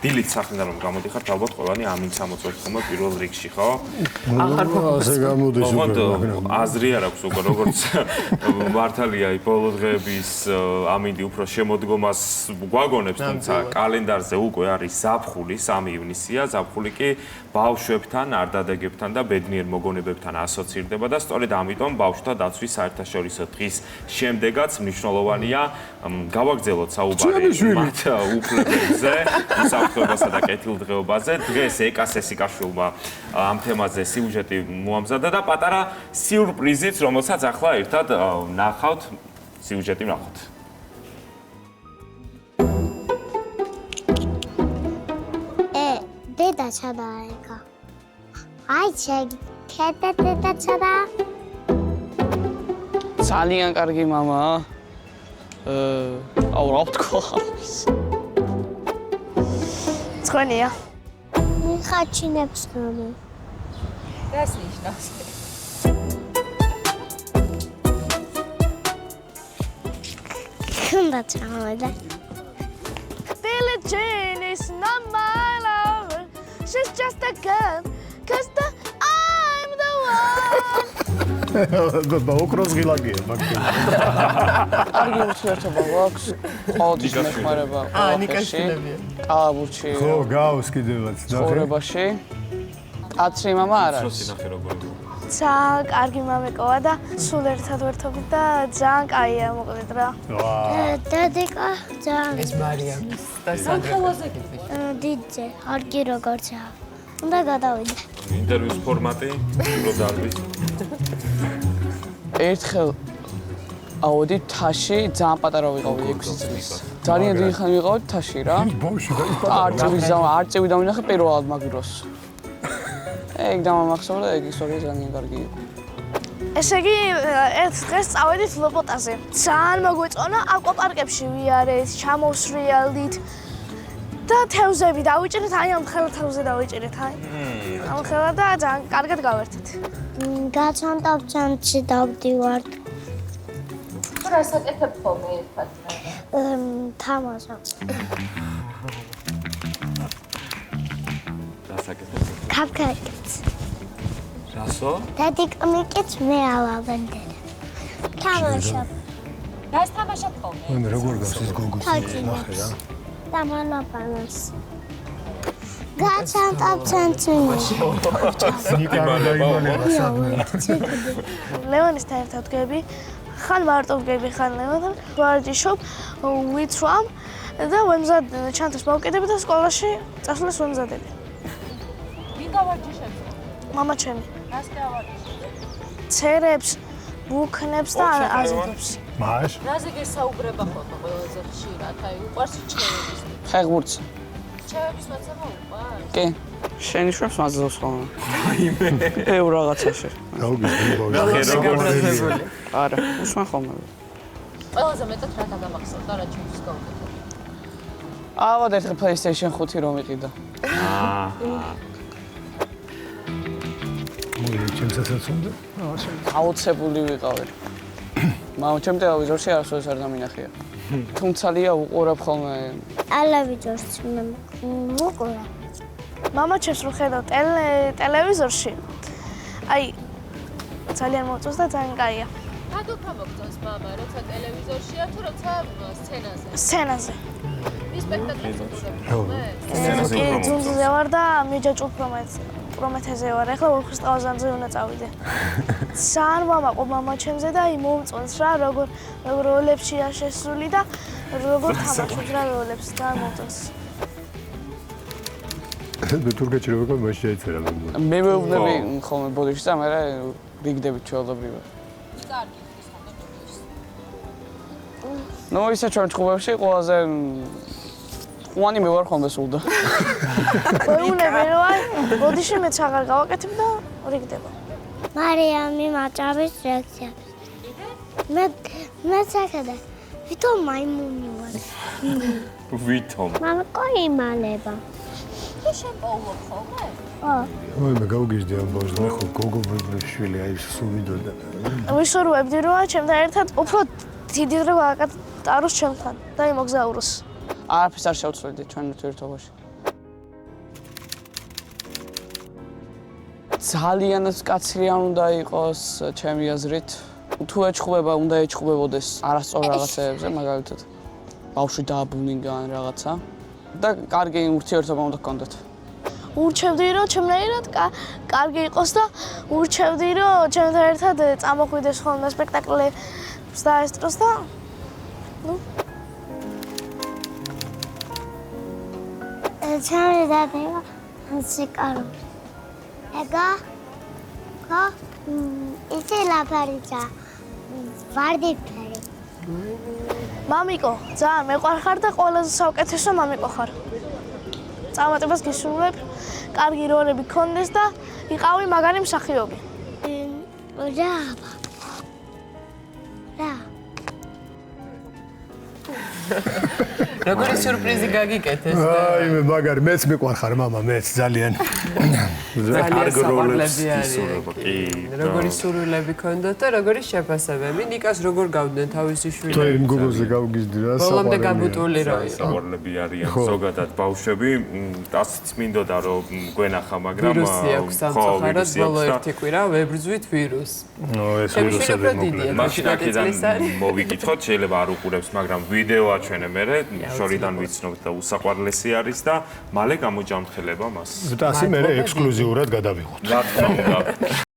დილით სახლიდან რომ გამოდიხართ, ალბათ ყველანი ამინს ამოწევთ ხოლმე პირველ რიგში, ხო? ასე გამოდის უკვე. აზრი არ აქვს უკვე როგორც მართალია ბოლო დღეების ამინდი უფრო შემოდგომას გვაგონებს, თუმცა კალენდარზე უკვე არის ზაფხული, 3 ივნისია, ზაფხული კი ბავშვებთან, არდადეგებთან და ბედნიერ მოგონებებთან ასოცირდება და სწორედ ამიტომ ბავშვთა დაცვის საერთაშორისო დღის შემდეგაც მნიშვნელოვანია გავაგრძელოთ საუბარი მათ უფლებებზე, უსაფრთხოებასა და კეთილდღეობაზე. დღეს ეკას ესიკაშვილმა ამ თემაზე სიუჟეტი მოამზადა და პატარა სიურპრიზიც, რომელსაც ახლა ერთად ნახავთ, სიუჟეტი ნახავთ. დედა ჩადაეკა. აი შეგი, დედა ჩადა. ძალიან კარგი მამაა. აუ რა ვთქვა. ცხენია. მიხაჩინებს ხოლმე. რას ნიშნავს? უნდა ჩამოვიდა. Billie Jean is not my lover. She's just a girl, 'cause I'm the one. ოქროს ღილაკია მაგალითად. კარგი ურთიერთობა გვაქვს. ყოველთვის მეხმარება. ნიკაშვილებია. კალაბურჩი. ხო, გავს კიდევაც. ცხოვრებაში. კაცრი მამა არ არის. სინახე როგორი. ძალიან კარგი მამეკოა და სულ ერთად ვერთობით და ძალიან კაია მოკლედ რა. დედიკა ძალიან ეს მარია. და სანდრა. დიდზე, არგი როგორცაა. უნდა გადავიდე. ინტერვიუს ფორმატი რო დარბის. ერთხელ აუდი თაში ძალიან პატარა ვიყავი 6 წლის. ძალიან დიდი ხანი ვიყავი თაში რა. ბავშვი და არწივი დავინახე პირველად მაგ დროს. ეგ დამამახსოვრდა, ეგ ისტორია ძალიან კარგი იყო. ესე იგი, ერთ დღეს წავედით ლოპოტაზე. ძალიან მოგვეწონა აკვაპარკებში ვიარეთ, ჩამოვსრიალდით და თევზები დავიჭერეთ, აი ამ ხელა თევზე დავიჭერეთ, აი. ამ ხელა და ძალიან კარგად გავერთეთ. გაჩანტავჩანში დავდივართ. რას აკეთებ ხოლმე ერთად? თამაშობ. დასაკეთებ. კაფკაკეთს. რასო? დედიკა მიკეთს მე ალავენდერ. თამაშობ. რას თამაშობ ხოლმე? მან როგორ გავს ეს გოგო? თაჩინებს. და მანაპანას. გაჩანტავჩანში. ნიკა დაიმალება სადმე. ლევანისთან ერთად ვდგები, ხან მარტო ვდგები, ხან ლევანთან. ვარჯიშობ, ვითრამ და ვემზად ჩანთებს მოვკიდები და სკოლაში წასვლას ვემზადები. ვინ გავარჯიშებს? მამა ჩემი. რას გავარჯიშებ? ცერებს, ბუქნებს და აზიდებს. მაშ რაზე გესაუბრება ხოლმე ყველაზე ხშირად? აი, უყვარს რჩევების. ფეხბურთს. რჩევების მოცემა უყვარს? კი. შენი შვებს მაძლევს ხოლმე. ეუ რაღაცაში. გავგიზდი ბავშვი. გაბრაზებული. არა, უსმენ ხოლმე. ყველაზე მეტად რა დაგამახსოვრდა რა ჩემს გავუკეთე? ავად ერთხელ PlayStation 5 რომ იყიდა. მოი ჩემსაც უნდა? აუცებული ვიყავი. მაგრამ ჩემ ტელევიზორში არასოდეს არ დამინახია. თუმცა ლია უყურებ ხოლმე. ალავიჯორს მე მოკურა. მამა ჩემს რო ხედავ ტელევიზორში. აი ძალიან მოწონს და ძალიან კაია. რატო მოგწონს მამა, როცა ტელევიზორშია თუ როცა სცენაზე? სცენაზე. ის სპექტაკლებს უყურებ ხოლმე? კი, ძუნძზე ვარ და მიჯაჭვ პრომეთეზე ვარ. ახლა ვერხისტყავზანზე უნდა წავიდე. ძალიან ვამაყობ მამა ჩემზე და აი მომწონს რა, როგორ როლებშია შესული და როგორ თამაშობს რა როლებს, ძალიან მომწონს. მე თურქეთში რო ვიყავ, მაშინ შეეწერა მე. მე მეუბნები ხოლმე ბოდიში და მე ვიგდები ჩვეულებრივად. კარგი ის ხომ ბოდიში. ნუ ისე ჩვენ ჭუბებში ყველაზე ყვანი მე ვარ ხოლმე სულ და. ვეუბნები რომ აი ბოდიში მეც აღარ გავაკეთებ და რიგდება. მარიამი მაჭავის რეაქციებს. მე სახედა. ვითომ მაიმუნი ვარ. ვითომ. მამა ყოიმალება. შენ პოულობ ხოლმე? ой, მე გავგიზდი ამ ბავშვს, მე ხო გოგო შვილი აი სულ ვიდოდა. ვისურვებდი რომ ჩემთან ერთად უფრო დიდი დრო გააკეთოს ჩემთან და იმოგზაუროს. არაფერს არ შევცვლიდით ჩვენ ურთიერთობაში. ძალიანაც კაცრი არ უნდა იყოს ჩემი აზრით. თუ ეჩხუბება, უნდა ეჩხუბებოდეს არასწორ რაღაცეებზე, მაგალითად ბავშვი დააბუნინგა ან რაღაცა და კარგი ურთიერთობა უნდა გქონდეთ. ურჩევდი რომ ჩემნაირად კარგი იყოს და ურჩევდი რომ ჩემთან ერთად წამოხვიდეს ხოლმე სპექტაკლებს და ეს დროს და ჩემი დადება სიკარო. ეგა ისე ლაფარიცა ვარდიფერი. მამიკო, ძალიან მეყვარხარ და ყველაზე საუკეთესო მამიკო ხარ. წარმატებას გისურვებ, კარგი როლები გქონდეს და იყავი მაგარი მსახიობი. რა. როგორი სიურპრიზი გაგიკეთეს? აი მე მაგარი მეც მიყვარხარ მამა მეც ძალიან ძალიან როლებს საყვარლები ისურვება, კი. არიან. როგორი სურვილები ქონდათ და როგორი შეფასებები? ნიკას როგორ გავდნენ თავისი თუ შვილები? იმ გუგლზე გავგიზდი რა ბოლომდე გაბუტული რა იყო. საყვარლები არიან ზოგადად ბავშვები. ასიც მინდოდა რომ გვენახა, მაგრამ ვირუსი აქვს სამწუხაროდ ბოლო ერთი კვირა ვებრძვით ვირუსს. ეს ჩემი შვილი ვირუსები უფრო მოკლედ დიდია. მაშინ აქედან მოვიკითხოთ, შეიძლება არ უყურებს, მაგრამ ვიდეო აჩვენე მე, შორიდან ვიცნობთ და უსაყვარლესი არის და მალე გამოჯამრთელება მას. და ასე მე ექსკლუზიურად გადავიღოთ. რა თქმა უნდა.